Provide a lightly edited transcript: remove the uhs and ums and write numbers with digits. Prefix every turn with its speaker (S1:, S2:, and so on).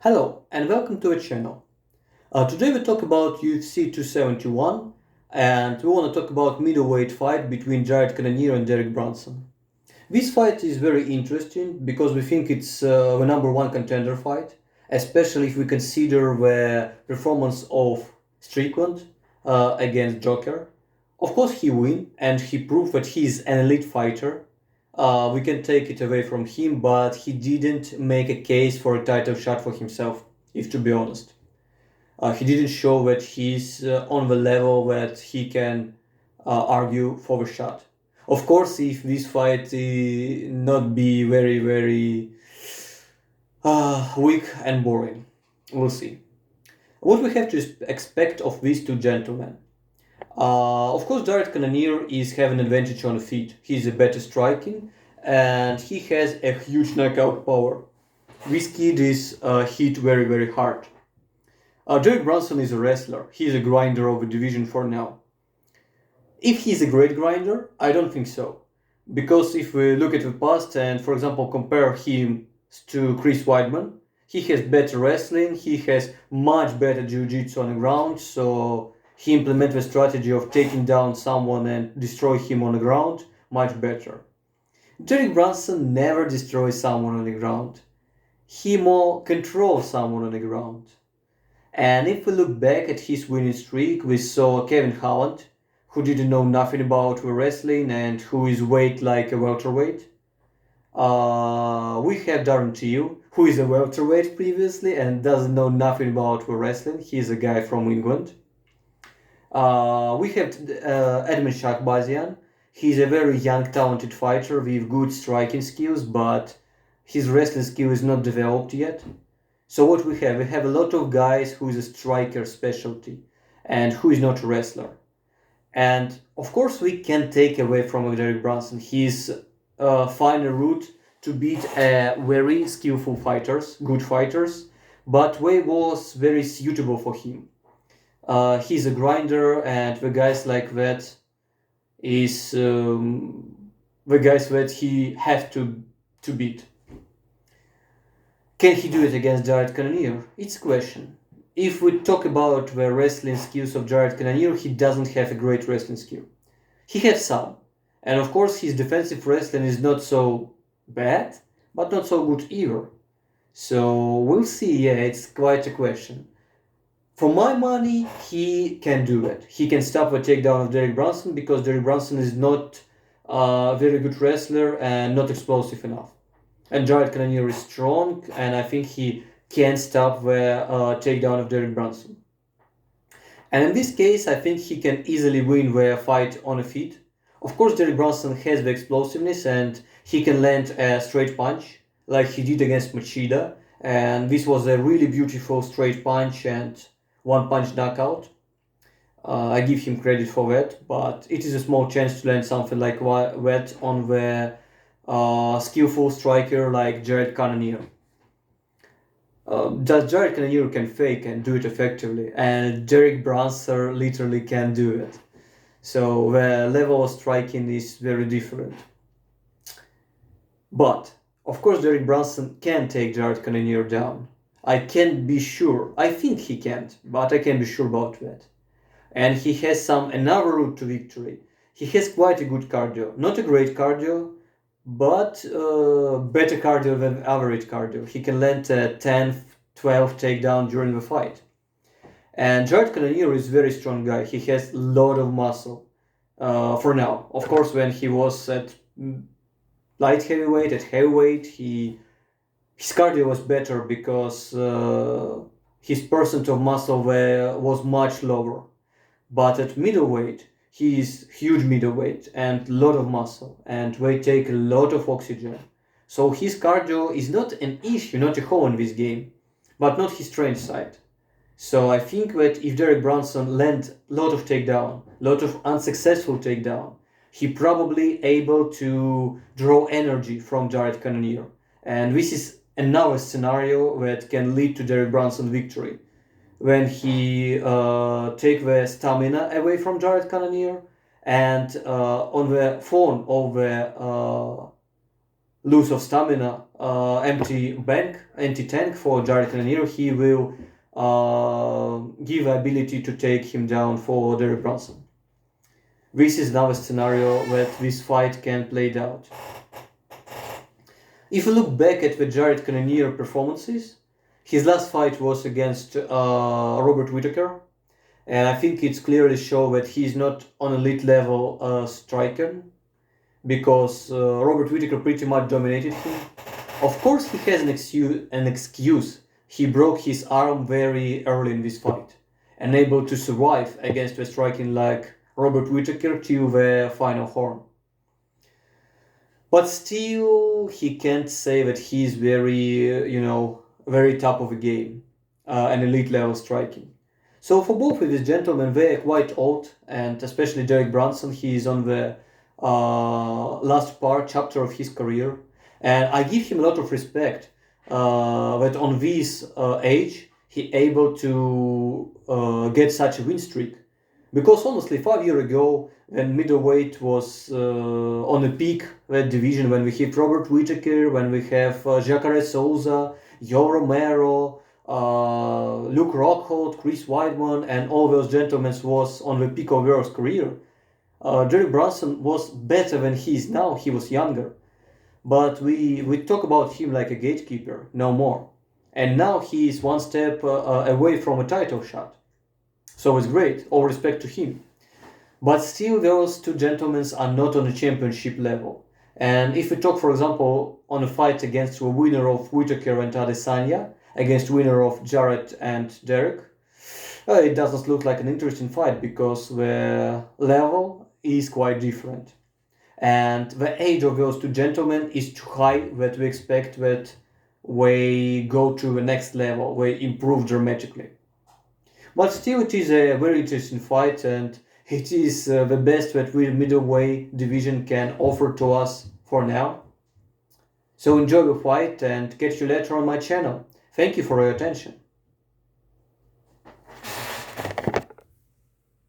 S1: Hello and welcome to our channel. Today we talk about UFC 271 and we want to talk about middleweight fight between Cannonier and Derek Brunson. This fight is very interesting because we think it's the number one contender fight, especially if we consider the performance of Strickland against Joker. Of course he won and he proved that he's an elite fighter. We can take it away from him, but he didn't make a case for a title shot for himself, if to be honest. He didn't show that he's on the level that he can argue for the shot. Of course, if this fight not be very weak and boring, we'll see. What we have to expect of these two gentlemen? Of course, Cannonier is having an advantage on the feet. He's a better striking, and he has a huge knockout power. This kid is hit very hard. Derek Brunson is a wrestler. He's a grinder of the division for now. If he's a great grinder, I don't think so. Because if we look at the past and, for example, compare him to Chris Weidman, he has better wrestling, he has much better jiu-jitsu on the ground, so he implements the strategy of taking down someone and destroy him on the ground much better. Derek Brunson never destroys someone on the ground. He more controls someone on the ground. And if we look back at his winning streak, we saw Kevin Holland, who didn't know nothing about the wrestling and who is weight like a welterweight. We have Darren Till, who is a welterweight previously and doesn't know nothing about the wrestling. He's a guy from England. We have Edmund Shahbazian. He's a very young, talented fighter with good striking skills, but his wrestling skill is not developed yet. So what we have a lot of guys who is a striker specialty and who is not a wrestler. And of course we can take away from Derek Brunson his final route to beat very skillful fighters, good fighters, but way was very suitable for him. He's a grinder, and the guys like that is the guys that he has to beat. Can he do it against Cannonier? It's a question. If we talk about the wrestling skills of Cannonier, he doesn't have a great wrestling skill. He has some, and of course his defensive wrestling is not so bad, but not so good either. So we'll see. Yeah, it's quite a question. For my money, he can do it. He can stop the takedown of Derek Brunson because Derek Brunson is not a very good wrestler and not explosive enough. And Cannonier is strong, and I think he can stop the takedown of Derek Brunson. And in this case, I think he can easily win the fight on the feet. Of course, Derek Brunson has the explosiveness and he can land a straight punch like he did against Machida. And this was a really beautiful straight punch and one-punch knockout. I give him credit for that, but it is a small chance to land something like that on the skillful striker like Cannonier. Cannonier can fake and do it effectively, and Derek Brunson literally can do it. So the level of striking is very different. But of course, Derek Brunson can take Cannonier down. I can't be sure. I think he can't, but I can't be sure about that. And he has another route to victory. He has quite a good cardio, not a great cardio, but better cardio than average cardio. He can land a 10, 12 takedown during the fight. And Cannonier is a very strong guy. He has a lot of muscle for now. Of course, when he was at light heavyweight, at heavyweight, his cardio was better because his percent of muscle was much lower. But at middleweight, he is huge middleweight and a lot of muscle, and they take a lot of oxygen. So his cardio is not an issue, not a hole in this game, but not his strength side. So I think that if Derek Brunson lands a lot of takedown, a lot of unsuccessful takedown, he probably able to draw energy from Cannonier. And this is another scenario that can lead to Derek Brunson victory. When he take the stamina away from Cannonier and on the phone of the loss of stamina, empty tank for Jared Cannonier, he will give ability to take him down for Derek Brunson. This is now a scenario that this fight can play out. If you look back at the Jared Cannonier performances, his last fight was against Robert Whittaker, and I think it's clearly show that he's not on elite level striker, because Robert Whittaker pretty much dominated him. Of course, he has an excuse. He broke his arm very early in this fight, unable to survive against a striking like Robert Whittaker till the final horn. But still, he can't say that he's very top of the game, an elite level striking. So for both of these gentlemen, they are quite old, and especially Derek Brunson, he is on the last chapter of his career, and I give him a lot of respect that on this age he able to get such a win streak, because honestly 5 years ago when middleweight was on the peak that division, when we hit Robert Whittaker, when we have Jacare Souza, Yo Romero, Luke Rockhold, Chris Weidman, and all those gentlemen was on the peak of their career. Derek Brunson was better than he is now. He was younger, but we talk about him like a gatekeeper, no more. And now he is one step away from a title shot. So it's great, all respect to him. But still, those two gentlemen are not on the championship level. And if we talk, for example, on a fight against the winner of Whittaker and Adesanya, against winner of Jarrett and Derek, it doesn't look like an interesting fight, because the level is quite different. And the age of those two gentlemen is too high that we expect that we go to the next level, we improve dramatically. But still, it is a very interesting fight, and it is the best that the middleweight division can offer to us for now. So enjoy the fight and catch you later on my channel. Thank you for your attention.